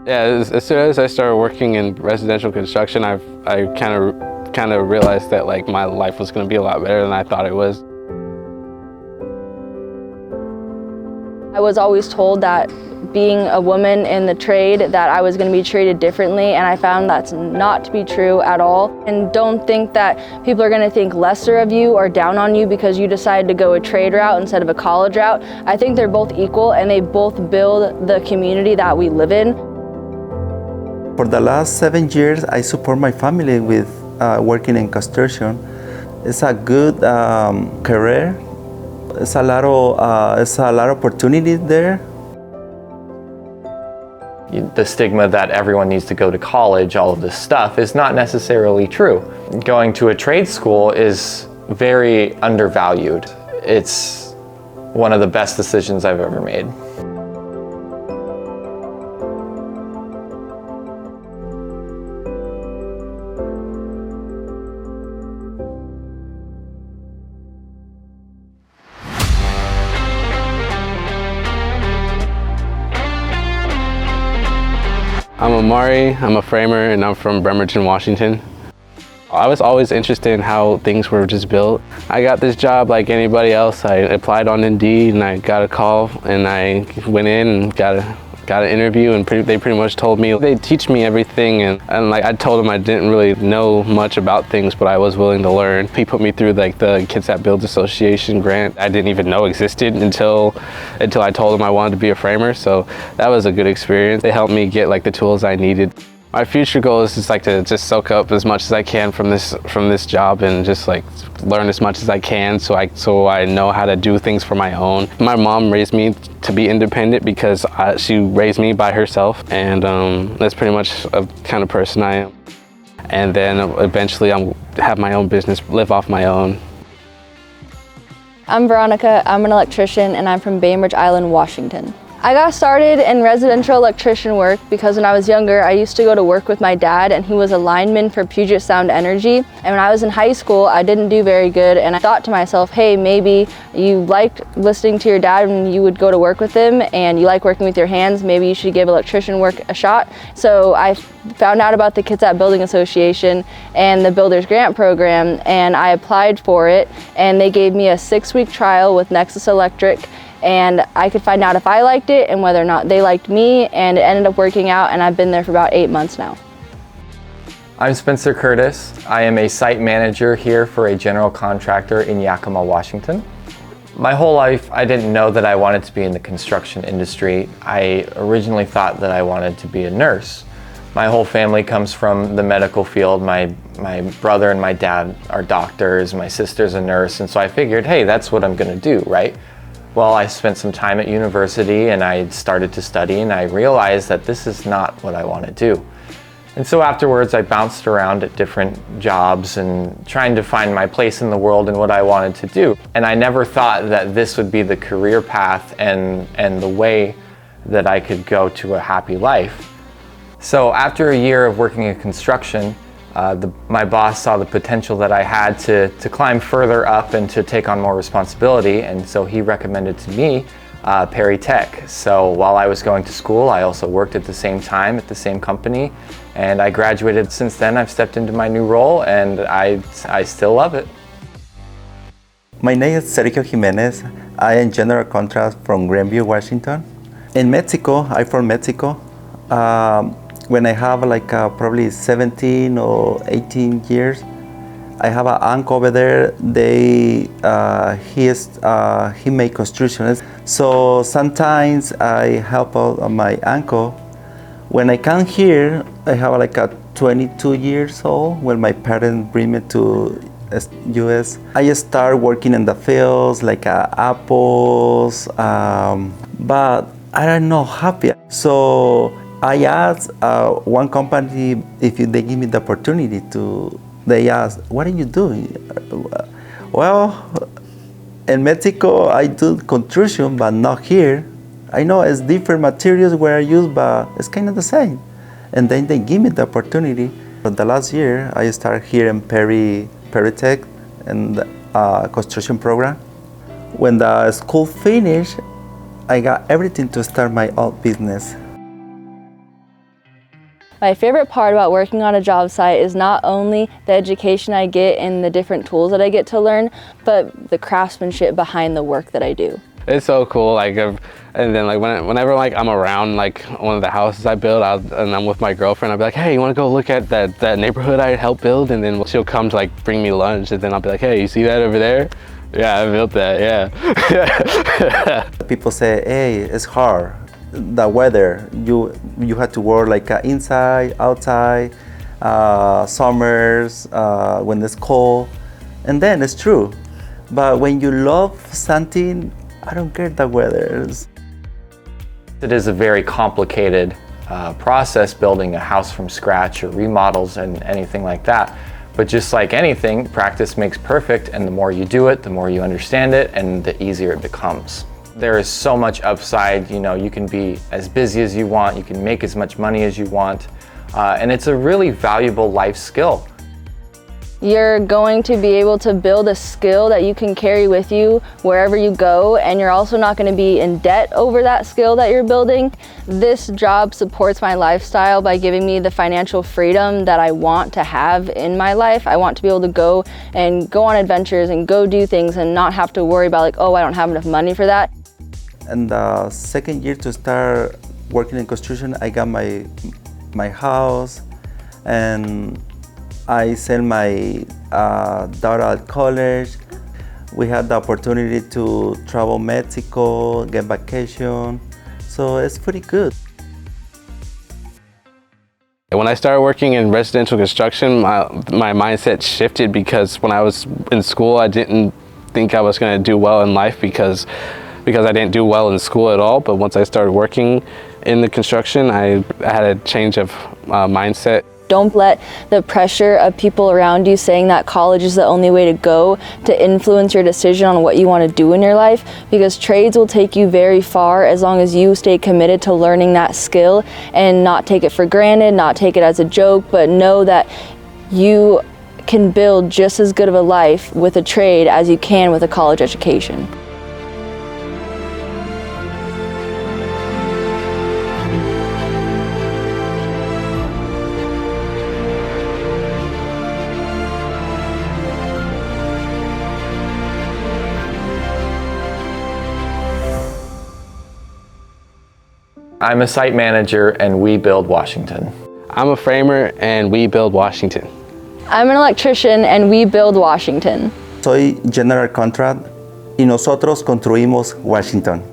Yeah, as soon as I started working in residential construction, I kind of realized that like my life was going to be a lot better than I thought it was. I was always told that being a woman in the trade that I was going to be treated differently, and I found that's not to be true at all. And don't think that people are going to think lesser of you or down on you because you decided to go a trade route instead of a college route. I think they're both equal and they both build the community that we live in. For the last 7 years, I support my family with working in construction. It's a good career. It's a lot of opportunities there. The stigma that everyone needs to go to college, all of this stuff, is not necessarily true. Going to a trade school is very undervalued. It's one of the best decisions I've ever made. I'm Amari, I'm a framer, and I'm from Bremerton, Washington. I was always interested in how things were just built. I got this job like anybody else. I applied on Indeed and I got a call and I went in and got an interview, and they pretty much told me they'd teach me everything, and like I told them I didn't really know much about things, but I was willing to learn. He put me through like the Kids That Build Association grant I didn't even know existed until I told them I wanted to be a framer, so that was a good experience. They helped me get like the tools I needed. My future goal is just like to just soak up as much as I can from this job and just like learn as much as I can so I know how to do things for my own. My mom raised me to be independent because she raised me by herself, and that's pretty much a kind of person I am. And then eventually I'll have my own business, live off my own. I'm Veronica, I'm an electrician, and I'm from Bainbridge Island, Washington. I got started in residential electrician work because when I was younger, I used to go to work with my dad, and he was a lineman for Puget Sound Energy. And when I was in high school, I didn't do very good, and I thought to myself, hey, maybe you liked listening to your dad when you would go to work with him, and you like working with your hands, maybe you should give electrician work a shot. So I found out about the Kids That Building Association and the Builders Grant Program, and I applied for it, and they gave me a 6-week trial with Nexus Electric, and I could find out if I liked it and whether or not they liked me, and it ended up working out, and I've been there for about 8 months now. I'm Spencer Curtis. I am a site manager here for a general contractor in Yakima, Washington. My whole life, I didn't know that I wanted to be in the construction industry. I originally thought that I wanted to be a nurse. My whole family comes from the medical field. My brother and my dad are doctors, my sister's a nurse, and so I figured, hey, that's what I'm gonna do, right? Well, I spent some time at university and I started to study, and I realized that this is not what I want to do. And so afterwards I bounced around at different jobs and trying to find my place in the world and what I wanted to do. And I never thought that this would be the career path and the way that I could go to a happy life. So after a year of working in construction, my boss saw the potential that I had to climb further up and to take on more responsibility, and so he recommended to me Perry Tech. So while I was going to school, I also worked at the same time at the same company, and I graduated. Since then, I've stepped into my new role, and I still love it. My name is Sergio Jimenez. I am general contractor from Grandview, Washington. In Mexico, I'm from Mexico. When I have like probably 17 or 18 years, I have an uncle over there. He make construction. So sometimes I help out my uncle. When I come here, I have like a 22 years old when my parents bring me to US. I start working in the fields like apples, but I'm not happy. So I asked one company if they give me the opportunity to. They asked, "What are you doing?" Well, in Mexico I do construction, but not here. I know it's different materials where I use, but it's kind of the same. And then they give me the opportunity. But the last year I started here in Perry Tech and the construction program. When the school finished, I got everything to start my own business. My favorite part about working on a job site is not only the education I get and the different tools that I get to learn, but the craftsmanship behind the work that I do. It's so cool, like, and then like whenever like I'm around like one of the houses I build, and I'm with my girlfriend, I'll be like, hey, you want to go look at that neighborhood I helped build? And then she'll come to like bring me lunch, and then I'll be like, hey, you see that over there? Yeah, I built that. Yeah. People say, hey, it's hard. The weather, you had to work like inside, outside, summers, when it's cold, and then it's true. But when you love something, I don't care the weather. It is a very complicated process building a house from scratch or remodels and anything like that. But just like anything, practice makes perfect, and the more you do it, the more you understand it, and the easier it becomes. There is so much upside. You know, you can be as busy as you want, you can make as much money as you want, and it's a really valuable life skill. You're going to be able to build a skill that you can carry with you wherever you go, and you're also not going to be in debt over that skill that you're building. This job supports my lifestyle by giving me the financial freedom that I want to have in my life. I want to be able to go on adventures and go do things and not have to worry about like, oh, I don't have enough money for that. And the second year to start working in construction, I got my house, and I sent my daughter at college. We had the opportunity to travel Mexico, get vacation, so it's pretty good. When I started working in residential construction, my mindset shifted, because when I was in school, I didn't think I was going to do well in life because I didn't do well in school at all. But once I started working in the construction, I had a change of mindset. Don't let the pressure of people around you saying that college is the only way to go to influence your decision on what you want to do in your life, because trades will take you very far as long as you stay committed to learning that skill and not take it for granted, not take it as a joke, but know that you can build just as good of a life with a trade as you can with a college education. I'm a site manager, and we build Washington. I'm a framer, and we build Washington. I'm an electrician, and we build Washington. Soy general contract y nosotros construimos Washington.